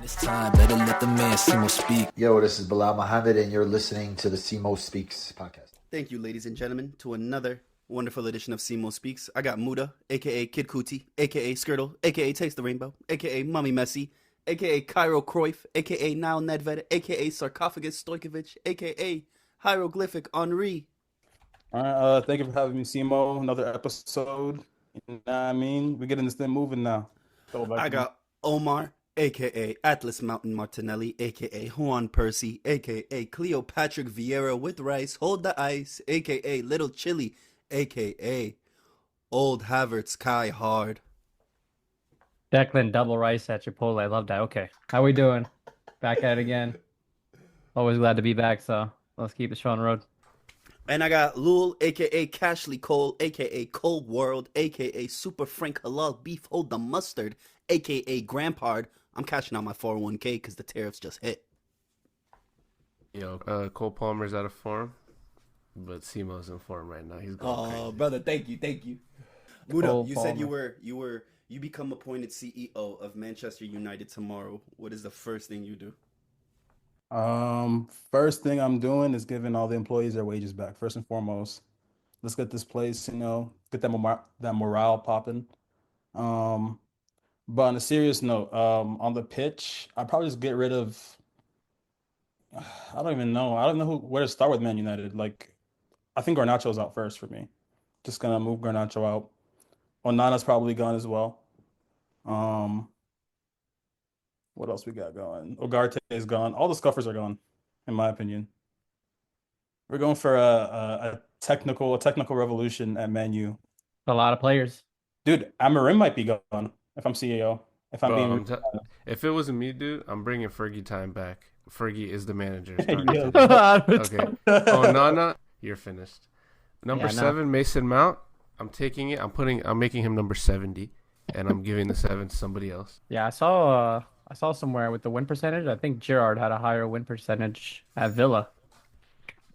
It's time, better let the man Simo speak. Yo, this is Bilal Muhammad, and you're listening to the Simo.Speaks podcast. Thank you, ladies and gentlemen, to another wonderful edition of Simo.Speaks. I got Muda, a.k.a. Kid Cootie, a.k.a. Skirtle, a.k.a. Taste the Rainbow, a.k.a. Mummy Messi, a.k.a. Cairo Cruyff, a.k.a. Nile Nedved, a.k.a. Sarcophagus Stojkovic, a.k.a. Hieroglyphic Henri. All right, thank you for having me, Simo. Another episode. You know what I mean? We're getting this thing moving now. I got Omar, a.k.a. Atlas Mountain Martinelli, a.k.a. Juan Percy, a.k.a. Cleopatrick Vieira with rice, hold the ice, a.k.a. Little Chili, a.k.a. Old Havertz Kai Hard. Declan double rice at Chipotle. I love that. Okay. How we doing? Back at it again. Always glad to be back, so let's keep the show on the road. And I got Lul, a.k.a. Cashley Cole, a.k.a. Cold World, a.k.a. Super Frank Halal Beef Hold the Mustard, a.k.a. Grampard. I'm cashing out my 401k because the tariffs just hit. Yo, Cole Palmer's out of form, but Simo's in form right now. He's going crazy. Brother, thank you. Muda, you said you become appointed CEO of Manchester United tomorrow. What is the first thing you do? First thing I'm doing is giving all the employees their wages back. First and foremost, let's get this place, get that morale popping. But on a serious note, on the pitch, I'd probably just get rid of. I don't even know. I don't know where to start with Man United. Like, I think Garnacho's out first for me. Just gonna move Garnacho out. Onana's probably gone as well. What else we got going? Ugarte is gone. All the scuffers are gone, in my opinion. We're going for a technical revolution at Man U. A lot of players. Dude, Amarim might be gone if I'm CEO. If it wasn't me, dude, I'm bringing Fergie time back. Fergie is the manager. Yeah. Okay. Oh, Nana, you're finished. Number 7, Mason Mount. I'm taking it. I'm making him number 70, and I'm giving the 7 to somebody else. Yeah, I saw somewhere with the win percentage. I think Gerrard had a higher win percentage at Villa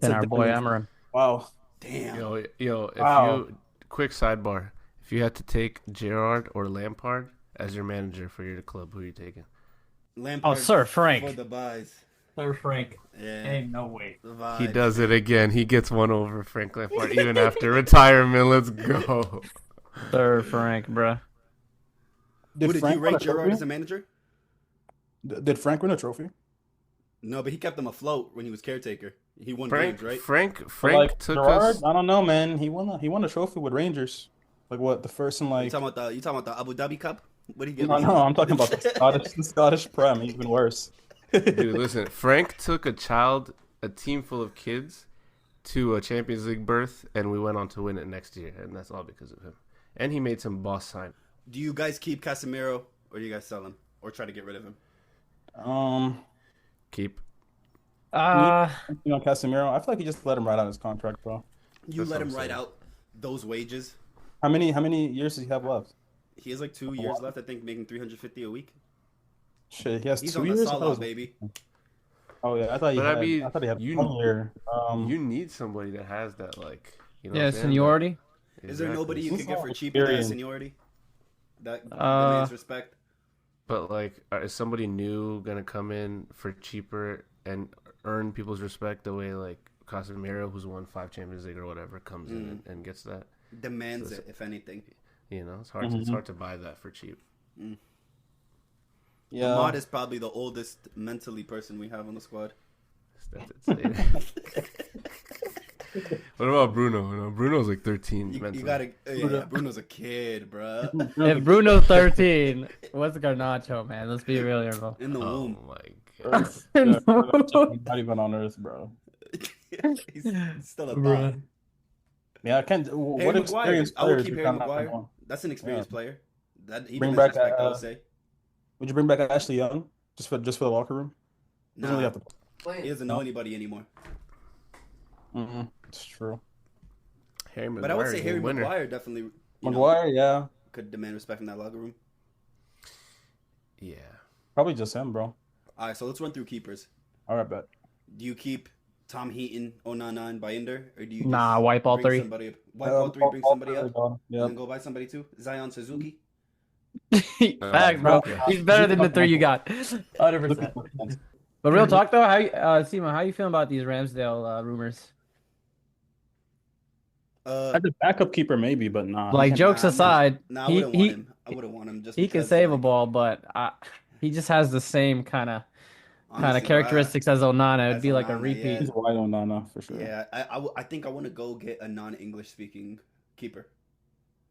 than our boy Amarim. Wow. Damn. Quick sidebar. If you had to take Gerrard or Lampard as your manager for your club, who are you taking? Lampard Sir Frank. for the buys. Sir Frank. Yeah. Ain't no way. He does it again. He gets one over Frank Lampard even after retirement. Let's go. Sir Frank, bruh. Did you win rate a Gerrard trophy? as a manager? Did Frank win a trophy? No, but he kept them afloat when he was caretaker. He won Frank, games, right? Frank Like, took Gerrard, us. I don't know, man. He won a trophy with Rangers. Like what? The first in You like. talking about the Abu Dhabi Cup? What do you get? No, I'm talking about the Scottish Prem. Even worse. Dude, listen. Frank took a team full of kids, to a Champions League berth, and we went on to win it next year, and that's all because of him. And he made some boss sign. Do you guys keep Casemiro or do you guys sell him or try to get rid of him? Keep. Casemiro. I feel like he just let him ride out his contract, bro. You That's let what him I'm write saying. out those wages. How many years does he have left? He has like 2 years left, I think, making $350 a week. Shit, he has He's 2 on the years. Salah, baby. Oh yeah, I thought he had you 1 year. You need somebody that has that, like, Yeah, what I'm saying? seniority. Is there nobody you He's could get not for cheaper than experienced. seniority? That demands respect. But, like, is somebody new gonna come in for cheaper and earn people's respect the way, like, Casemiro, who's won 5 Champions League or whatever, comes in and gets that? Demands it, if anything. It's hard. It's hard to buy that for cheap. Yeah. Ahmad is probably the oldest mentally person we have on the squad. That's insane. What about Bruno? No, Bruno's like 13 You mentally. gotta. Bruno's a kid, bruh. If Bruno's 13, what's Garnacho, man? Let's be real here, bro. In the Oh womb. my god. He's not even on Earth, bro. He's still a Bruh. thought. Yeah, I can't. What Harry experienced Maguire. I would players keep we Harry got Maguire. now? That's an experienced player. That he Bring demands back, respect, I would say. Would you bring back Ashley Young just for the locker room? Doesn't really Nah, have to. he doesn't know anybody anymore. It's true. Harry Maguire, But I would say Harry winner. Maguire definitely Maguire, yeah, could demand respect from that locker room. Yeah. probably just him, bro. All right, so let's run through keepers. All right, bet. Do you keep Tom Heaton, Onana, and Binder, or do you Wipe all bring three. somebody up? Wipe all three, bring somebody up, Yeah. and then go buy somebody too? Zion Suzuki? Facts, bro. yeah. He's better than the three you got. 100%. But real talk though, Simo, how you feeling about these Ramsdale rumors? As a backup keeper, maybe, but nah. Like jokes aside, Nah, I wouldn't want him. I wouldn't want him just he can because, save a like, ball, but he just has the same kind of honestly, bro, characteristics as Onana. It'd as be like a Onana, repeat. yeah. He's wide on Nana for sure. Yeah, I think I want to go get a non-English speaking keeper,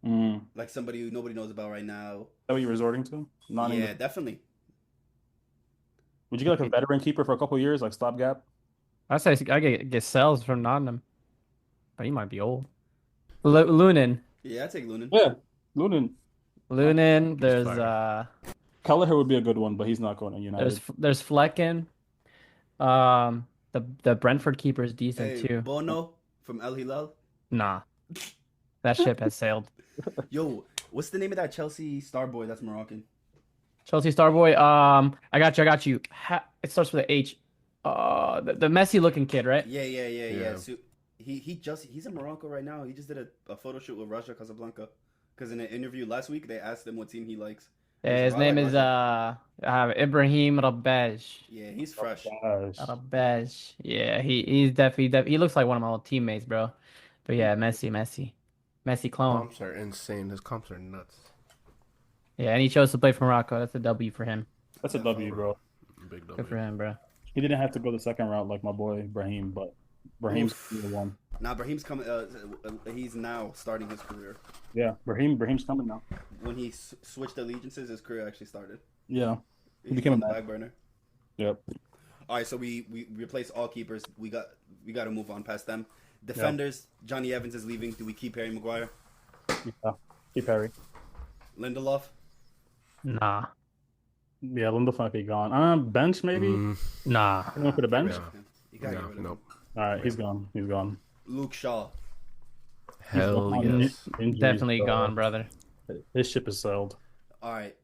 Mm. Is like somebody who nobody knows about right now. that what you're resorting to? Yeah, definitely. Would you get like a veteran keeper for a couple years, like stopgap? I say I get Sells from Nottingham, but he might be old. Lunin, Yeah, I take Lunin. Yeah, Lunin. There's fire. Kelleher would be a good one, but he's not going to United. there's Flecken. The Brentford keeper is decent Hey, too. Bono from El Hilal. Nah, that ship has sailed. Yo, what's the name of that Chelsea star boy that's Moroccan? Chelsea Starboy. I got you. It starts with a H. The messy looking kid, right? Yeah. Yeah. So he's in Morocco right now. He just did a photo shoot with Raja Casablanca. Because in an interview last week, they asked him what team he likes. Yeah, his name is Ibrahim Rabej. Yeah, he's fresh. Gosh. Rabej. Yeah, he's definitely he looks like one of my old teammates, bro. But yeah, Messi clone. Comps are insane. His comps are nuts. Yeah, and he chose to play for Morocco. That's a W for him. That's a W, bro. Big Good for W. him, bro. He didn't have to go the second route like my boy Brahim, but Brahim's the one. Now Brahim's coming. He's now starting his career. Yeah, Brahim's coming now. When he switched allegiances, his career actually started. Yeah, He became a on the man. back burner. Yep. All right, so we replaced all keepers. We got to move on past them. Defenders. Johnny Evans is leaving. Do we keep Harry Maguire? Yeah. Keep Harry. Lindelof. Nah. Yeah, Lindelof might be gone. Bench maybe. Nah. You want for the bench? Yeah. You gotta get No, rid of him. nope. All right, he's gone. He's gone. Luke Shaw. Hell gone. yes. Injuries, Definitely gone, brother. His ship is sailed. All right.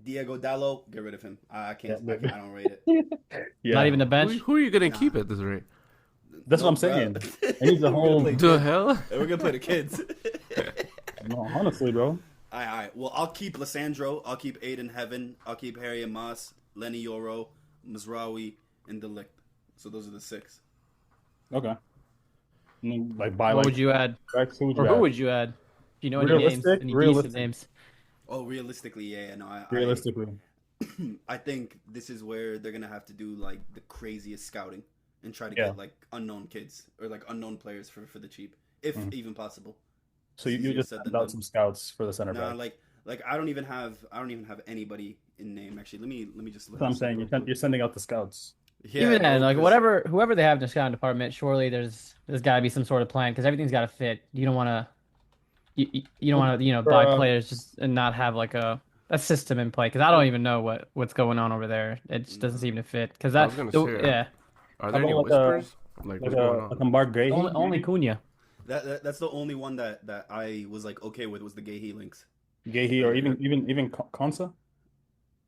Diego Dallo, get rid of him. I can't. Yeah, I don't rate it. Yeah, Not even the bench. Who are you gonna keep at this rate? That's what I'm saying. He needs a whole. The hell? We're gonna play the kids. No, honestly, bro. All right. Well, I'll keep Lissandro. I'll keep Aiden Heaven. I'll keep Harry and Moss, Lenny Yoro, Mazraoui, and Delict. So those are the 6. Okay. And then, like buy What like would you add? who would Or you who add? would you add? Do you know any names? Realistic? Any Realistic. decent names? Oh, realistically, yeah. No, Realistically, I think this is where they're gonna have to do like the craziest scouting and try to Yeah. get like unknown kids or like unknown players for the cheap, if even possible. so It's you easier just said send than out done. some scouts for the center No, back. like I don't even have anybody in name actually. Let me just look. That's what I'm this up saying. real quick. You're sending out the scouts. Yeah, Even then, bro, like 'cause- whoever they have in the scouting department, surely there's got to be some sort of plan because everything's got to fit. You don't want to, you don't want to buy players just and not have like a system in play because I don't even know what's going on over there. It just doesn't seem to fit because I was gonna say, yeah, Are there How any about whispers? Like Like what's a going like on? a Mark Gray. only Cunha. that's the only one that I was like okay with was the Gahey links. Gahey or even Konsa.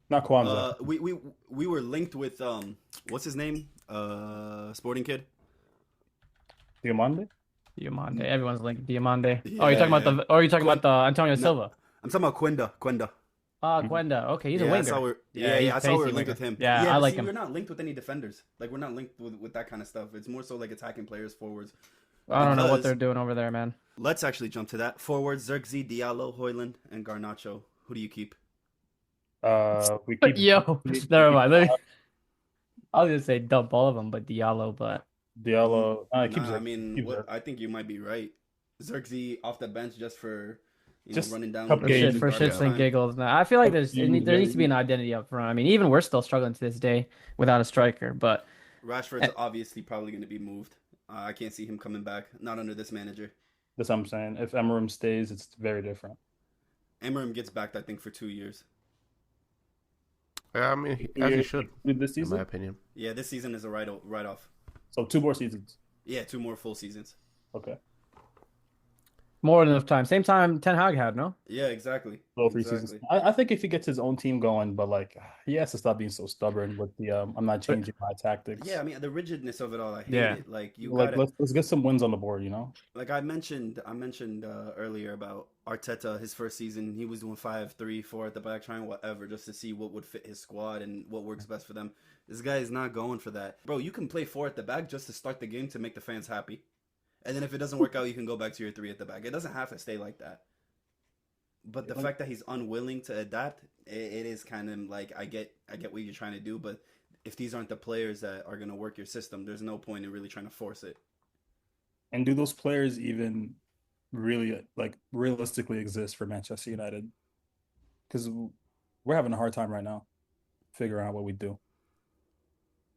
Not Kwanzaa. We were linked with what's his name? Sporting kid. Diamande. Diamande. Everyone's linked Diamande. Yeah, Oh, you're talking about the Antonio No. Silva. I'm talking about Quenda. Gwenda. Okay, he's a Yeah, winger. I saw we're, he's I saw we were pacey linked winger. with him. Yeah, I but like see, him. We're not linked with any defenders. Like we're not linked with that kind of stuff. It's more so like attacking players, forwards. I don't know what because- they're doing over there, man. Let's actually jump to that. Forwards: Zirkzee, Diallo, Hoyland, and Garnacho. Who do you keep? We keep Yo, never mind. I was gonna say dump all of them, but Diallo. But Diallo. Keep Nah, Zirk. I mean, Keep Zirk. I think you might be right. Zirkzee off the bench just for Just running down cup for, game. shit, for garbage shits and time. giggles, now I feel like there game, needs to be an identity up front. I mean, even we're still struggling to this day without a striker. But Rashford's obviously probably going to be moved. I can't see him coming back. Not under this manager. That's what I'm saying. If Emerim stays, it's very different. Emerim gets back, I think, for 2 years. Yeah, I mean, as he should, With this in my season. opinion. Yeah, this season is a write off. So 2 more seasons. Yeah, 2 more full seasons. Okay. More than enough time. Same time Ten Hag had, no? Yeah, exactly. Little preseason. Exactly. I think if he gets his own team going, but like he has to stop being so stubborn with the I'm not changing my tactics. Yeah, I mean the rigidness of it all. I hate Yeah. it. Like you Like gotta. let's get some wins on the board, you know? Like I mentioned earlier about Arteta. His first season, he was doing 5-3-4 at the back, trying whatever just to see what would fit his squad and what works best for them. This guy is not going for that, bro. You can play 4 at the back just to start the game to make the fans happy, and then if it doesn't work out, you can go back to your 3 at the back. It doesn't have to stay like that. But the fact that he's unwilling to adapt, it is kind of like I get what you're trying to do, but if these aren't the players that are gonna work your system, there's no point in really trying to force it. And do those players even really like realistically exist for Manchester United? Because we're having a hard time right now figuring out what we do.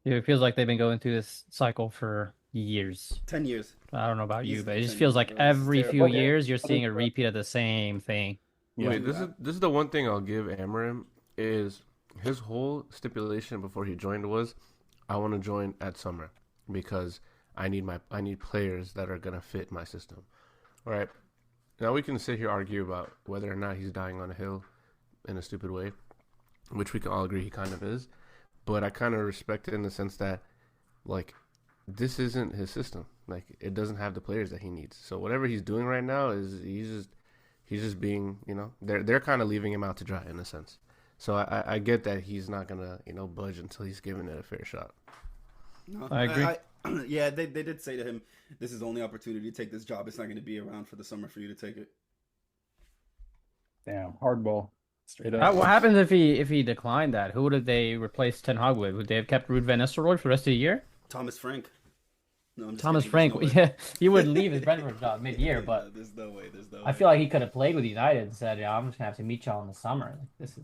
Yeah, it feels like they've been going through this cycle for years. 10 years. I don't know about you, Easily but it just 10 feels years, like bro. It's every few terrible. years you're seeing a repeat of the same thing. Yeah. Wait, this is the one thing I'll give Amarim is his whole stipulation before he joined was, I want to join at summer because I need players that are gonna fit my system. All right. Now we can sit here argue about whether or not he's dying on a hill in a stupid way, which we can all agree he kind of is. But I kind of respect it in the sense that, like, this isn't his system. Like, it doesn't have the players that he needs. So whatever he's doing right now is he's just being, they're kind of leaving him out to dry in a sense. So I get that he's not gonna budge until he's given it a fair shot. No, I agree. Yeah, they did say to him, this is the only opportunity to take this job. It's not going to be around for the summer for you to take it. Damn, hardball. Straight up. What happens if he declined that? Who would they replace Ten Hag with? Would they have kept Ruud van Nistelrooy for the rest of the year? Thomas Frank. No, I'm just Thomas kidding. Frank, There's no way. yeah, he wouldn't leave his Brentford job mid-year, but There's no way. I feel like he could have played with United and said, "Yeah, I'm just gonna have to meet y'all in the summer. Like, this is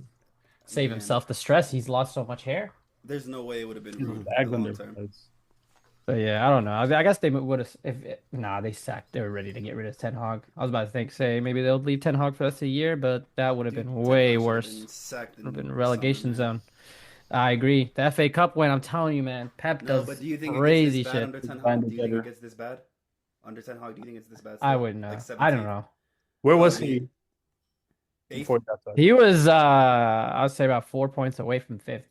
save Man. himself the stress. He's lost so much hair." There's no way it would have been He's rude bagged for the on long their term. plates. But yeah, I don't know. I guess they would have. They sacked. They were ready to get rid of Ten Hag. I was about to say maybe they'll leave Ten Hag for the rest of the year, but that would have been Dude, way Ten Hag should have worse. been sacked in Would have been the relegation summer, man. zone. I agree. The FA Cup win. I'm telling you, man. Pep No, does but do you think crazy it gets this bad shit. under Ten Find Hag? Do you think together. it gets this bad? Under Ten Hag, do you think it's this bad? I still? wouldn't know. Like I don't 17th? know. Where was I he mean, Eighth? before that time? He was, I'd say about 4 points away from fifth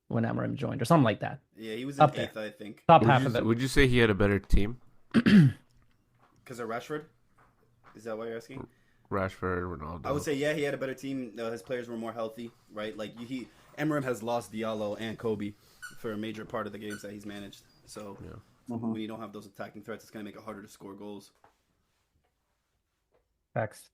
when Amarim joined, or something like that. Yeah, he was in Up there. 8th, I think. Top half of it. Would you say he had a better team? Because of Rashford? Is that what you're asking? Rashford, Ronaldo. I would say, yeah, he had a better team. His players were more healthy, right? Like, Amarim has lost Diallo and Kobe for a major part of the games that he's managed. So, when you don't have those attacking threats, it's going to make it harder to score goals. Facts.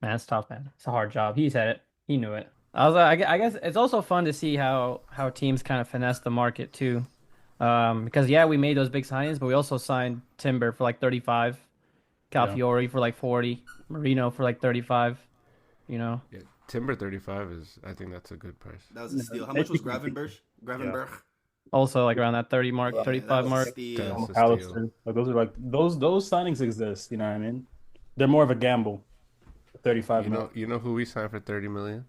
Man, it's tough, man. It's a hard job. He said it. He knew it. I guess it's also fun to see how teams kind of finesse the market too. Because yeah, we made those big signings, but we also signed Timber for like 35, Calafiori for like 40, Marino for like 35. Yeah, Timber 35 I think that's a good price. That was a steal. How much was Gravenberch? Also like around that 30 mark, Yeah, 35 that was a mark. steal. That's a Alistair. steal. Like those are like those signings exist. You know what I mean? They're more of a gamble. 35 million. You know who we signed for 30 million?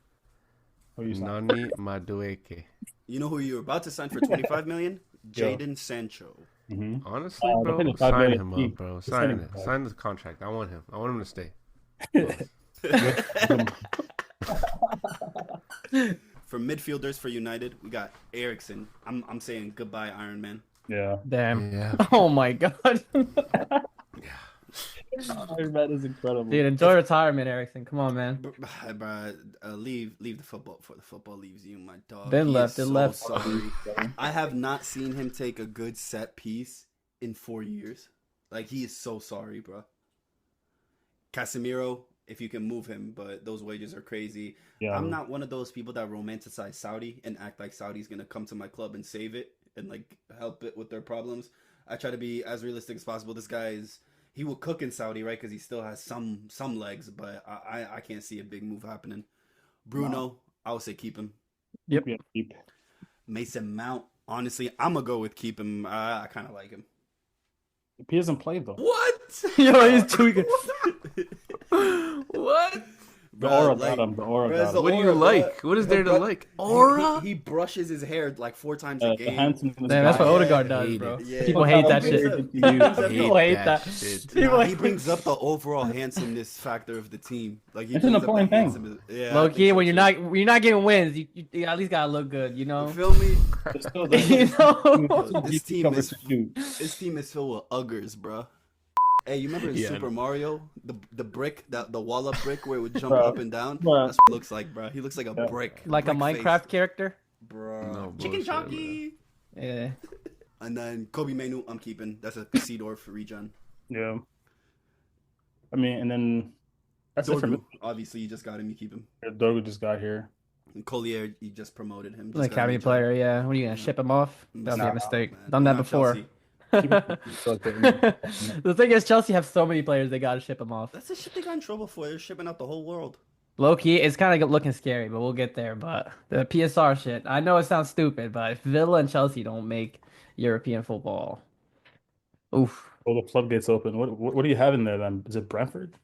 Who you sign? Nani Madueke. You know who you were about to sign for 25 million? Jaden Sancho. Mhm. Honestly, the bro, thing is, 5 sign million him fee. up, bro. The Sign signing it. price. Sign the contract. I want him. I want him to stay. For midfielders for United, we got Eriksson. I'm saying goodbye, Iron Man. Yeah. Damn. Yeah. Oh my god. That is incredible. Dude, enjoy retirement, Erickson. Come on, man. Bruh, leave the football before the football leaves you, my dog. Been He left, is it so left. sorry. I have not seen him take a good set piece in 4 years. Like, he is so sorry, bro. Casemiro, if you can move him, but those wages are crazy. Yeah. I'm not one of those people that romanticize Saudi and act like Saudi's gonna come to my club and save it and like help it with their problems. I try to be as realistic as possible. This guy he will cook in Saudi, right? Because he still has some legs, but I can't see a big move happening. Bruno, I would say keep him. Yep. Keep. Mason Mount, honestly, I'm gonna go with keep him. I kind of like him. He hasn't played though. What? Yo, he's tweaking. What? The aura got him. The aura got him. What do you like? What is there to like? Aura? He brushes his hair like 4 times a The game. handsomeness Man, that's guy. what Odegaard I does, hate bro. it. Yeah. People hate that He shit. brings up- People hate that. shit. People He hate- brings up the overall handsomeness factor of the team. Like he It's an brings up the important thing. handsomeness- Yeah, Low I think key, so, when too. you're not getting wins, you at least gotta look good, you know. You feel me? It's still You know? This team cover is to shoot. This team is filled with uggers, bro. Hey, you remember in Yeah, I Super know. Mario, the brick, the wall up brick where it would jump Bro. up and down? Bro. That's what it looks like, bro. He looks like a Yeah. brick. Like a brick Minecraft face. character. Bro. No Chicken bullshit, jockey. Yeah. And then Kobe Mainu, I'm keeping. That's a Seedorf regen. Yeah. I mean, and then that's it for me. Dorgu, obviously, you just got him. You keep him. Dorgu just got here. And Collier, you just promoted him. An Just got academy him a job. player, yeah. What are you gonna ship him off? That'd be Nah, a mistake. man. Done that Not before. Chelsea. The thing is, Chelsea have so many players they gotta ship them off. That's the shit they got in trouble for. They're shipping out the whole world. Low key, it's kind of looking scary, but we'll get there. But the PSR shit, I know it sounds stupid, but if Villa and Chelsea don't make European football, oof. Well, the floodgates open. What do you have in there then? Is it Brentford?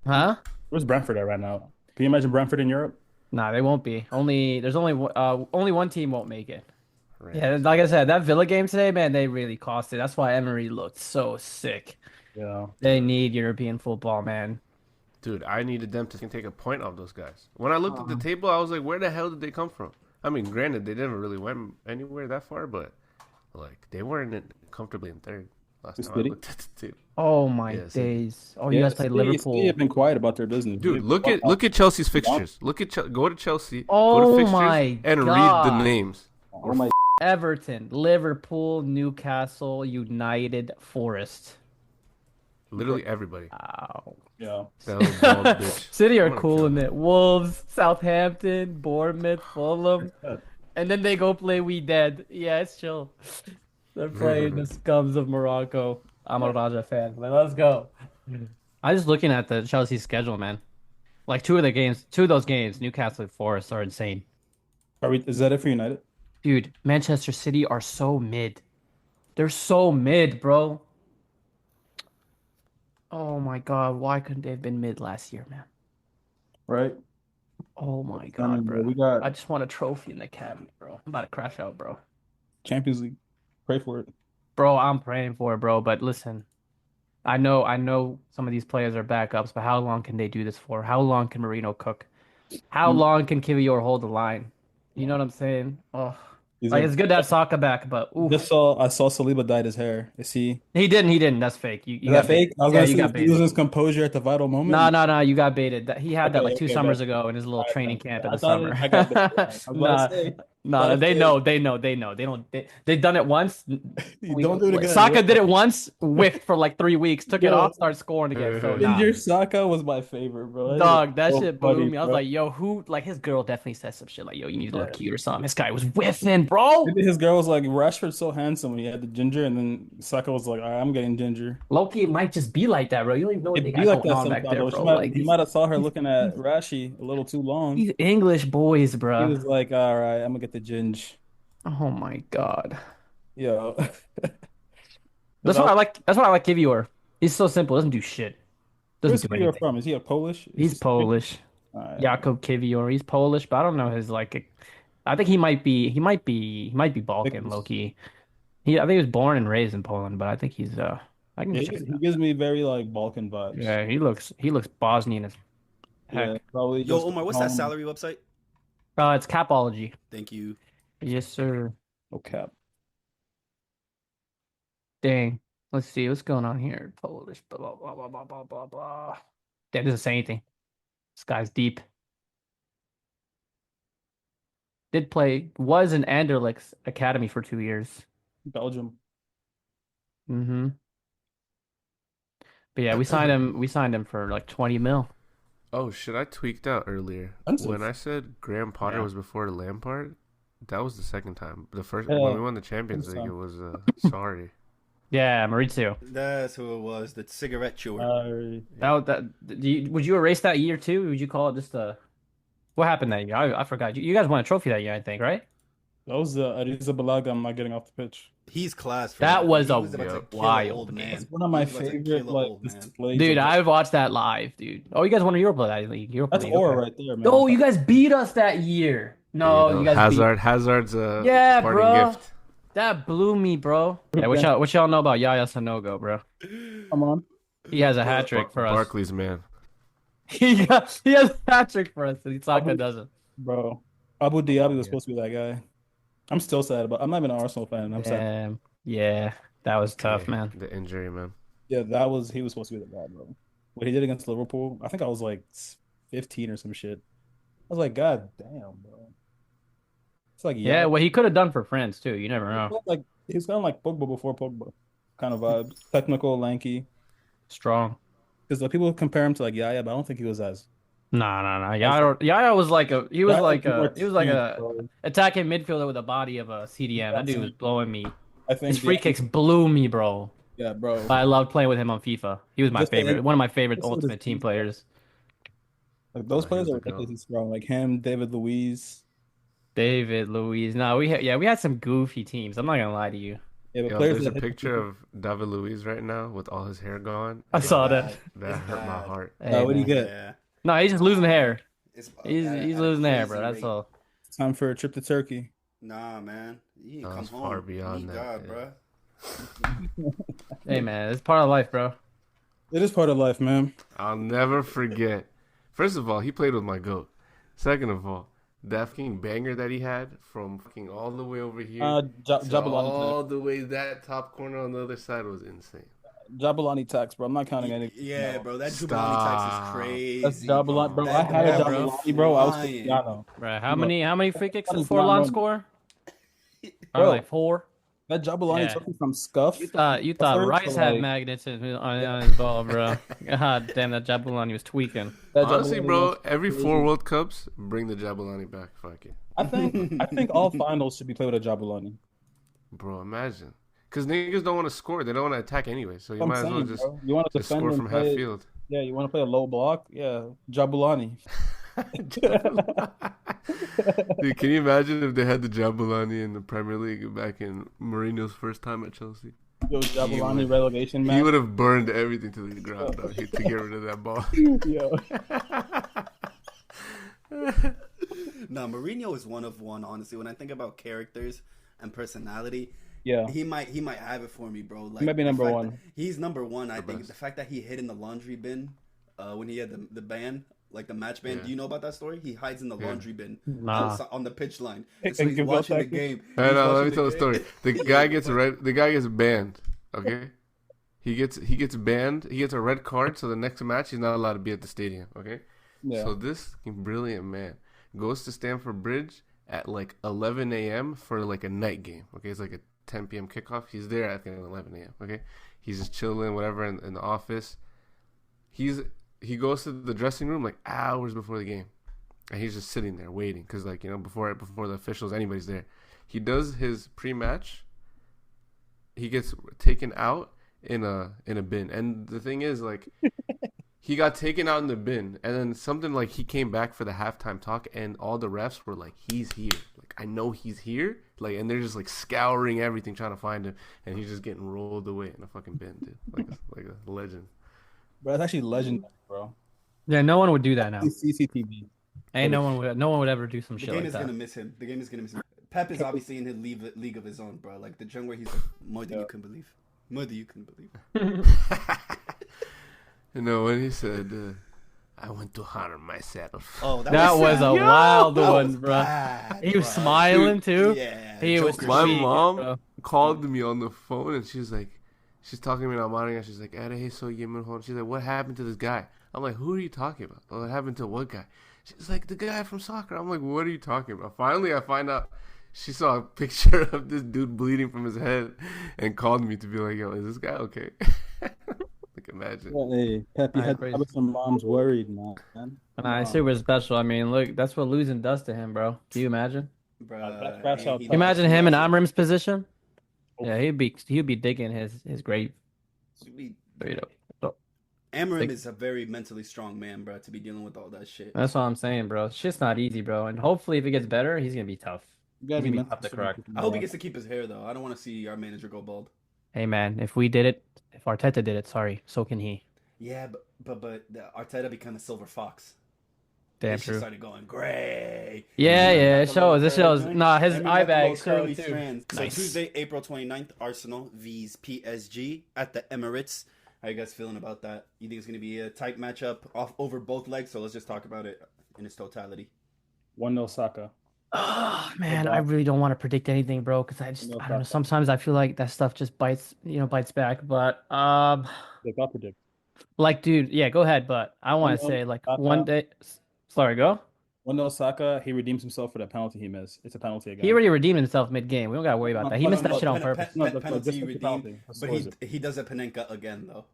Huh? Where's Brentford at right now? Can you imagine Brentford in Europe? Nah, they won't be. There's only one team won't make it. Right. Yeah, like I said, that Villa game today, man, they really cost it. That's why Emery looked so sick. Yeah. They need European football, man. Dude, I needed them to take a point off those guys. When I looked at the table, I was like, where the hell did they come from? I mean, granted, they never really went anywhere that far, but like they weren't comfortably in third last time I City? looked at the table. Oh my Yeah, City. days! Oh, you guys played Liverpool. City have been quiet about their business. Dude, look at Chelsea's fixtures. Go to Chelsea, go Oh to fixtures, my and read God. the names. Oh my! Everton, Liverpool, Newcastle, United, Forest. Literally everybody. Wow. Yeah. That little bald bitch. City I are wanna cool kill in him. it. Wolves, Southampton, Bournemouth, Fulham, and then they go play We Dead. Yeah, it's chill. They're playing the scums of Morocco. I'm a Raja fan. Like, let's go. I'm just looking at the Chelsea schedule, man. Like two of those games, Newcastle and Forest are insane. Is that it for United? Dude, Manchester City are so mid. They're so mid, bro. Oh my God, why couldn't they have been mid last year, man? Right. Oh my I mean, God, bro. we got I just want a trophy in the cabinet, bro. I'm about to crash out, bro. Champions League. Pray for it. Bro, I'm praying for it, bro. But listen, I know some of these players are backups, but how long can they do this for? How long can Marino cook? How long can Kivior hold the line? You know what I'm saying? Oh, He's like like- it's good to have Saka back, but oof. I saw Saliba dyed his hair. Is he? He didn't. That's fake. You Is got that fake? baited. I was Yeah, gonna you say got he baited. loses his composure at the vital moment. No, you got baited. He had that Okay, like 2 okay, summers that's- ago in his little training camp in I the thought summer. I got baited. I was about to say, No, they okay. know. They've done it once. You don't do it again. Saka did it once, whiffed for like 3 weeks, took it Yo. off, started scoring again. So nah. Ginger Saka was my favorite, bro. Dog, that So shit blew funny, me. I was bro. like, yo, who? Like his girl definitely said some shit like, yo, you need to look cute or something. This guy was whiffing, bro. Maybe his girl was like, Rashford's so handsome when he had the ginger, and then Saka was like, all right, I'm getting ginger. Loki might just be like that, bro. You don't even know what It'd they be got like going that on back sometimes. there, Though. bro. Like, you might have saw her looking at Rashi a little too long. These English boys, He bro. was like, all right, I'm gonna get the ginge. Oh my God. Yo. That's what I like. That's what I like Kivior. He's so simple. Doesn't do shit. Where's Doesn't do he anything. from? Is he a Polish? He's Polish. All right. Jakub Kivior. He's Polish, but I don't know his like. I think he might be Balkan, low key. I think he was born and raised in Poland, but I think he's I can Yeah, check he it out. gives me very like Balkan vibes. Yeah, he looks Bosnian as heck. Yeah, probably Yo, just Omar, what's that salary website? It's Capology. Thank you. Yes, sir. No cap. Dang. Let's see what's going on here. Polish. Blah blah blah blah blah blah blah blah. Damn, doesn't say anything. This guy's deep. Was in Anderlecht's academy for 2 years. Belgium. Mm-hmm. But yeah, we signed him for like 20 mil. Oh shit! I tweaked out earlier Expensive. when I said Graham Potter Yeah. was before Lampard. That was the second time. The first Yeah, when we won the Champions think League, so. it was sorry. Yeah, Maurizio. That's who it was. The cigarette chewer. Would you erase that year too? Would you call it just a? What happened that year? I forgot. You guys won a trophy that year, I think, right? That was Ariza Balaga. I'm not getting off the pitch. He's class. For That was He a was about to kill wild an old game. man. It's one of my He was about to favorite kill a like old man. displays. Dude, of I watched that live, dude. Oh, you guys won a Europa League. Europa That's League. Aura Okay. right there, man. Oh, you guys beat us that year. No, you guys beat. Hazard's Yeah, parting bro. gift. That blew me, bro. Yeah, what y'all know about Yaya Sanogo, bro? Come on. He has a hat trick for us. Barkley's man. He has a hat trick for us. Isaka doesn't. Bro, Abu Dhabi was supposed to be that guy. I'm still sad about. I'm not even an Arsenal fan. I'm sad. Damn. Yeah, that was tough, Yeah, man. The injury, man. Yeah, he was supposed to be the guy, bro. What he did against Liverpool, I think I was like 15 or some shit. I was like, God damn, bro. It's like Yeah, what he could have done for France too. You never know. like he was kind of like Pogba before Pogba, kind of vibe. Technical, lanky. Strong. Because the people compare him to like Yaya, but I don't think he was as. Nah. Yaya was like a Bro. attacking midfielder with a body of a CDM. That dude was blowing me. I think His free kicks blew me, bro. Yeah, bro. I loved playing with him on FIFA. He was my Just the- favorite, one of my favorite just with ultimate his team team. players. Like those Oh, players he are was the goat. ridiculously strong. Like him, David Luiz. David, Luiz. No, we had some goofy teams. I'm not gonna lie to you. Yeah, but Yo, players there's a that- picture of David Luiz right now with all his hair gone. I saw that. That It's hurt my bad. heart. Hey, what do you man. get? Yeah. No, he's just losing hair. It's, He's at a losing hair, bro. crazy That's rate. all. Time for a trip to Turkey. Nah, man. You No, come it's home. far beyond Meet that, God, yeah. bro. Hey, man, it's part of life, bro. It is part of life, man. I'll never forget. First of all, he played with my goat. Second of all, that fucking banger that he had from fucking all the way over here to Jabulani all the way that top corner on the other side was insane. Jabulani tax, bro. I'm not counting any. Yeah, no. bro. That Stop. Jubilee tax is crazy. That's Jabulani, bro. I That had a ball Jabulani, bro. I was flying. Cristiano. Bro, how many free kicks That did is not Forlan normal. score? Bro. Probably like 4. That Jabulani Yeah. took me from scuff. You thought Effort Rice to, had like- magnets on his ball, bro. God damn, that Jabulani was tweaking. That Honestly, Jabulani bro, was every crazy. 4 World Cups, bring the Jabulani back. Fuck it. I think all finals should be played with a Jabulani. Bro, imagine. Because niggas don't want to score. They don't want to attack anyway. So you I'm might as well saying, just, bro. You want to just defend score and from half play. field. Yeah, you want to play a low block. Yeah, Jabulani. Dude, can you imagine if they had the Jabulani in the Premier League back in Mourinho's first time at Chelsea? Yo, Jabulani would- relegation He match. would have burned everything to the ground though, to get rid of that ball. Yo. No, Mourinho is one of one. Honestly, when I think about characters and personality, Yeah. he might have it for me, bro. Like, He might be the number fact one. that- He's number one. I think best. the fact that he hid in the laundry bin when he had the ban, like the match ban. Yeah. Do you know about that story? He hides in the laundry bin Nah. outside, on the pitch line, And so he's give watching the up game. Hey, He's no, let watching me tell the game. story. The guy gets banned. Okay, he gets banned. He gets a red card. So the next match, he's not allowed to be at the stadium. Okay. Yeah. So this brilliant man goes to Stamford Bridge at like 11 a.m. for like a night game. Okay, it's like a 10 p.m. kickoff. He's there at 11 a.m. Okay, he's just chilling, whatever, in the office. He goes to the dressing room like hours before the game, and he's just sitting there waiting because, like, you know, before the officials, anybody's there. He does his pre-match. He gets taken out in a bin, and the thing is, like, he got taken out in the bin, and then something like he came back for the halftime talk, and all the refs were like, "He's here." Like, I know he's here. Like, and they're just like scouring everything trying to find him, and he's just getting rolled away in a fucking bin, dude. Like a legend. Bro, that's actually legendary, bro. Yeah, no one would do that now. CCTV. Ain't no one would ever do some The shit game like is that. gonna miss him. The game is gonna miss him. Pep is obviously in his league of his own, bro. Like the junk where he's like more than you can believe. More than you can believe. You know, when he said, "I want to harm myself." Oh, That was a sad. wild That one, was bro. bad, He was bro. smiling too. Yeah, He was Joker My sweet, mom bro. called me on the phone, and she's talking to me in Almania, and she's like, "Hey, so she's like, what happened to this guy?" I'm like, "Who are you talking about? What happened to what guy?" She's like, "The guy from soccer." I'm like, "What are you talking about?" Finally, I find out she saw a picture of this dude bleeding from his head and called me to be like, "Yo, is this guy okay?" Like, imagine. Hey, Pep, you had Crazy. some moms worried, man. Nah, it's super special. I mean, look, that's what losing does to him, bro. Can you imagine? Bro, That's how he- tough. Can you imagine him in he- Amrim's position? Yeah, he'd be digging his grave he- straight up. So, Amarim Like- is a very mentally strong man, bro, to be dealing with all that shit. that's what I'm saying, bro. Shit's not easy, bro. And hopefully, if it gets better, he's gonna be tough. You guys You are have meant to to correct. I hope he gets to keep his hair though. I don't want to see our manager go bald. Hey man, if we did it, if Arteta did it, sorry, so can he. Yeah, but the Arteta became a silver fox. Damn It just true. started going gray. Yeah, And yeah, got it the shows. little It curly shows. joint. Nah, his And we eye got the little bag's curly curly too. strands. Nice. So Tuesday, April 29th, Arsenal vs PSG at the Emirates. How you guys feeling about that? You think it's going to be a tight matchup off over both legs? So let's just talk about it in its totality. 1-0 Saka. Oh man, I really don't want to predict anything, bro, because I don't know. Sometimes I feel like that stuff just bites back. But Like, I'll predict. like, dude, yeah, go ahead. But I want to 1-0 say like Saka. one day. Sorry, go. 1-0 Saka. He redeems himself for that penalty he missed. It's a penalty again. He already redeemed himself mid-game. We don't gotta worry about that. He missed that shit on purpose. No, that's penalty just a redeemed, penalty. That's but what he does a Panenka again though.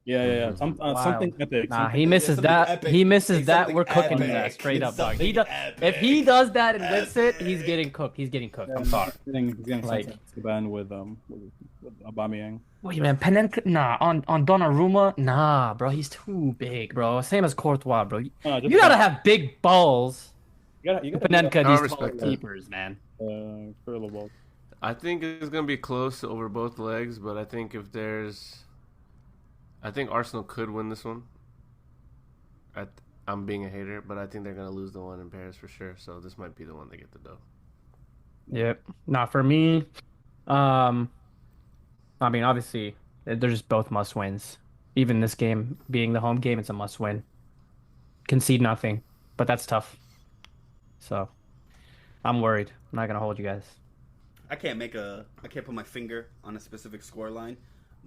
Yeah. Something Wild. epic. Nah, something he misses something that. epic. He misses It's that. something We're cooking his epic. ass straight It's up, dog. something If he epic. does that and wins it, he's getting cooked. He's getting cooked. I'm sorry. He's getting Like- sent to ban with Aubameyang. Wait, man, Panenka, nah, on Donnarumma, nah, bro, he's too big, bro. Same as Courtois, bro. No, just You gotta have big balls. You gotta Panenka, I these respect tall that. keepers, man. Curl ball. I think it's gonna be close over both legs, but I think I think Arsenal could win this one. I'm being a hater, but I think they're gonna lose the one in Paris for sure. So this might be the one they get the dub. Yep. Nah, for me, I mean, obviously, they're just both must wins. Even this game being the home game, it's a must win. Concede nothing, but that's tough. So, I'm worried. I'm not gonna hold you guys. I can't put my finger on a specific score line,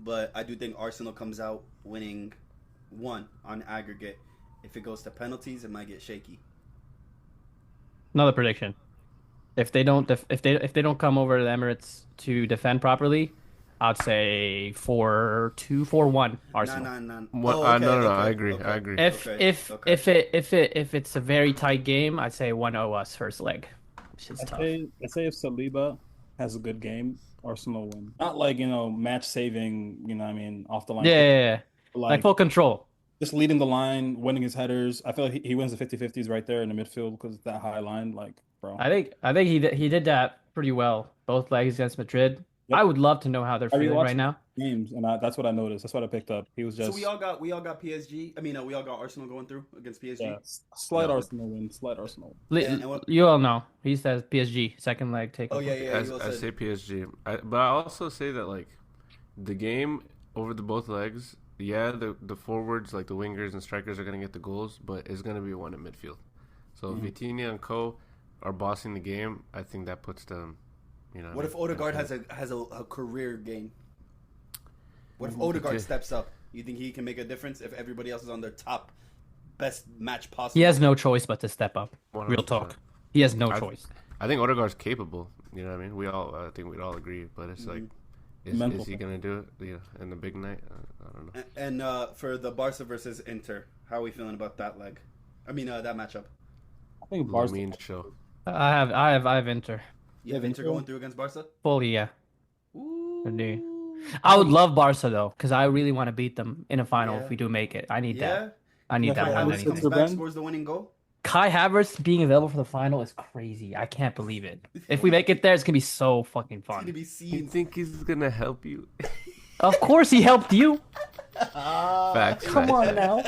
but I do think Arsenal comes out winning one on aggregate. If it goes to penalties, it might get shaky. Another prediction. If they don't come over to the Emirates to defend properly, I'd say 4-2, 4-1 Arsenal. No. No. I agree. If Okay, if it's a very tight game, I'd say 1-0 us first leg. Which is tough. I say if Saliba has a good game, Arsenal win. Not like, match saving, what I mean, off the line. Yeah. Like, Like full control. just leading the line, winning his headers. I feel like he wins the 50-50s right there in the midfield because it's that high line. Like, bro. I think he did that pretty well. Both legs against Madrid. Yep. I would love to know how they're feeling right now. Games, and that's what I noticed. That's what I picked up. He was just So we all got PSG. I mean, we all got Arsenal going through against PSG. slight Arsenal win. Slight Arsenal. You all know. He says PSG second leg take. Oh yeah. I say PSG, but I also say that like the game over the both legs. Yeah, the forwards like the wingers and strikers are gonna get the goals, but it's gonna be one in midfield. So if Vitinha and Co are bossing the game, I think that puts them. What if Odegaard has a career game? What if Odegaard steps up? You think he can make a difference if everybody else is on their top best match possible? He has no choice but to step up. 100%. Real talk. He has no choice. I think Odegaard's capable. You know what I mean? I think we'd all agree. But it's like, is he gonna do it? In the big night? I don't know. And for the Barca versus Inter, how are we feeling about that leg? I mean, that matchup. I think Mean show. I have Inter. You have Inter going through against Barca? Fully, yeah. Ooh. I would love Barca though, because I really want to beat them in a final if we do make it. I need that. I need that Kai more than Havertz anything. comes back, scores the winning goal. Kai Havertz being available for the final is crazy. I can't believe it. If we make it there, it's gonna be so fucking It's gonna fun. be You seen. think he's gonna help you? Of course, he helped you. Facts. Come on now.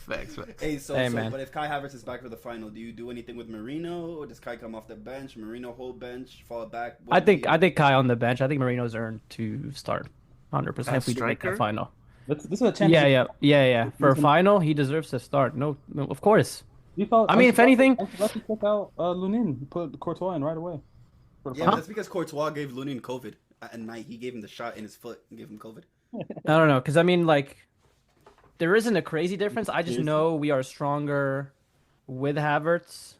Facts. Hey, man. But if Kai Havertz is back for the final, do you do anything with Marino, or does Kai come off the bench? Marino hold bench, fall back. I think Kai on the bench. I think Marino's earned to start 100% if we do make striker? that final. This is a chance. Yeah. For a final, he deserves to start. No, of course. I mean, if anything- let's took out Lunin. He put Courtois in right away. Yeah, but that's because Courtois gave Lunin COVID at night. He gave him the shot in his foot and gave him COVID. I don't know, because I mean, like, there isn't a crazy difference. I just know we are stronger with Havertz.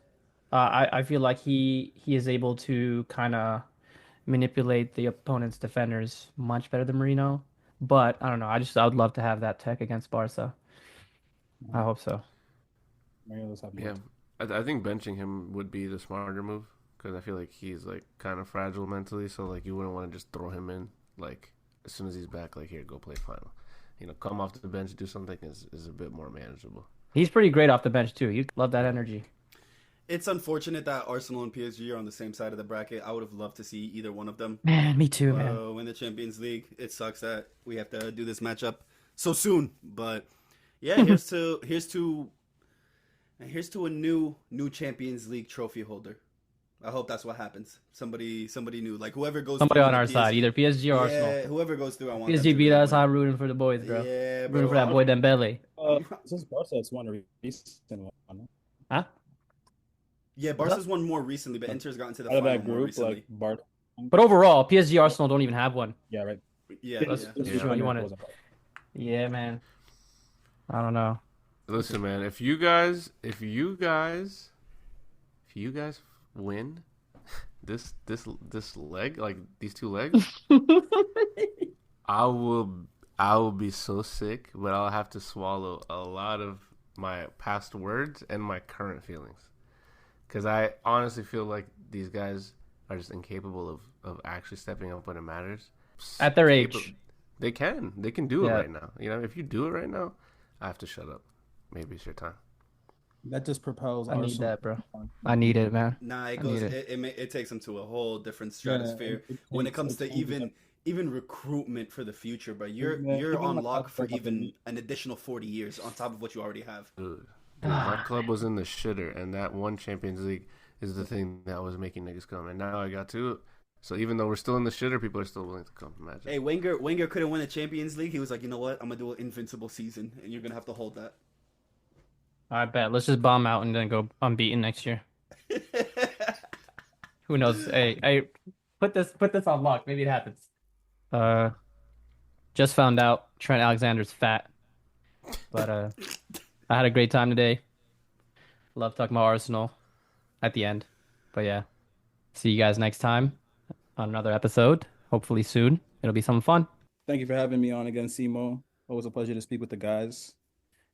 I feel like he is able to kind of manipulate the opponent's defenders much better than Marino. But I don't know. I would love to have that tech against Barca. I hope so. Yeah, I think benching him would be the smarter move because I feel like he's like kind of fragile mentally. So like you wouldn't want to just throw him in like as soon as he's back. Like here, go play final. Come off the bench, do something is a bit more manageable. He's pretty great off the bench too. You love that energy. It's unfortunate that Arsenal and PSG are on the same side of the bracket. I would have loved to see either one of them Man, me too, man. win the Champions League. It sucks that we have to do this matchup so soon, but yeah, here's to a new Champions League trophy holder. I hope that's what happens. Somebody new, like whoever goes. Somebody through on our PSG, side, either PSG or yeah, Arsenal. whoever goes through, I want. PSG beat us. I'm rooting for the boys, bro. Yeah, bro. Rooting for that boy Dembele. Since Barca's won a recent one. Huh? Yeah, Barca's won more recently, but Inter's gotten to the Out of final that more group, recently. like Barca. But overall, PSG, Arsenal don't even have one. Yeah, right. Yeah, Let's- yeah. You want it? Yeah, man. I don't know. Listen, man, if you guys win this leg, like these two legs, I will be so sick, but I'll have to swallow a lot of my past words and my current feelings. Because I honestly feel like these guys are just incapable of actually stepping up when it matters. At their age. They can do it Yeah. right now. You know, if you do it right now, I have to shut up. Maybe it's your time. That just propels. I need Arsenal. that, bro. I need it, man. Nah, it I goes. need It takes them to a whole different stratosphere when it comes to even recruitment for the future. But you're on lock for even an additional 40 years on top of what you already have. Dude, my club was in the shitter, and that one Champions League is the thing that was making niggas come. And now I got two. So even though we're still in the shitter, people are still willing to come. Imagine. Hey, Wenger couldn't win the Champions League. He was like, you know what? I'm gonna do an invincible season, and you're gonna have to hold that. I bet. Let's just bomb out and then go unbeaten next year. Who knows? Hey, put this on lock. Maybe it happens. Just found out Trent Alexander's fat, but I had a great time today. Love talking about Arsenal at the end, but yeah, see you guys next time on another episode. Hopefully soon. It'll be something fun. Thank you for having me on again, Simo. Always a pleasure to speak with the guys.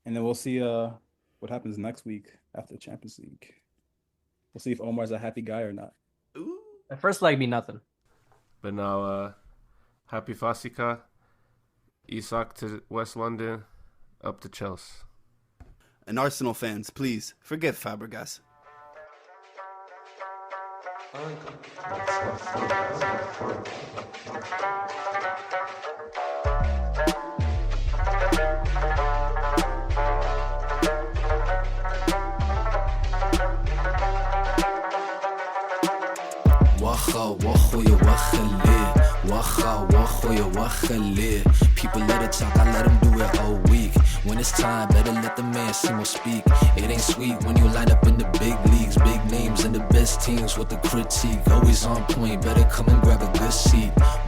And then we'll see what happens next week after the Champions League. We'll see if Omar's a happy guy or not. Ooh. The first leg be nothing. But now, happy Fasika, Isak to West London, up to Chelsea. And Arsenal fans, please forget Fabregas. People let it talk, I let them do it all week. When it's time, better let the man Simo.Speak. It ain't sweet when you line up in the big leagues, big names and the best teams with the critique. Always on point, better come and grab a good seat. I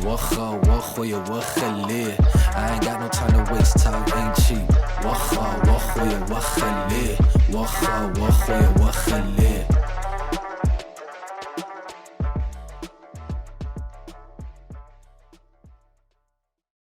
ain't got no time to waste, talk ain't cheap.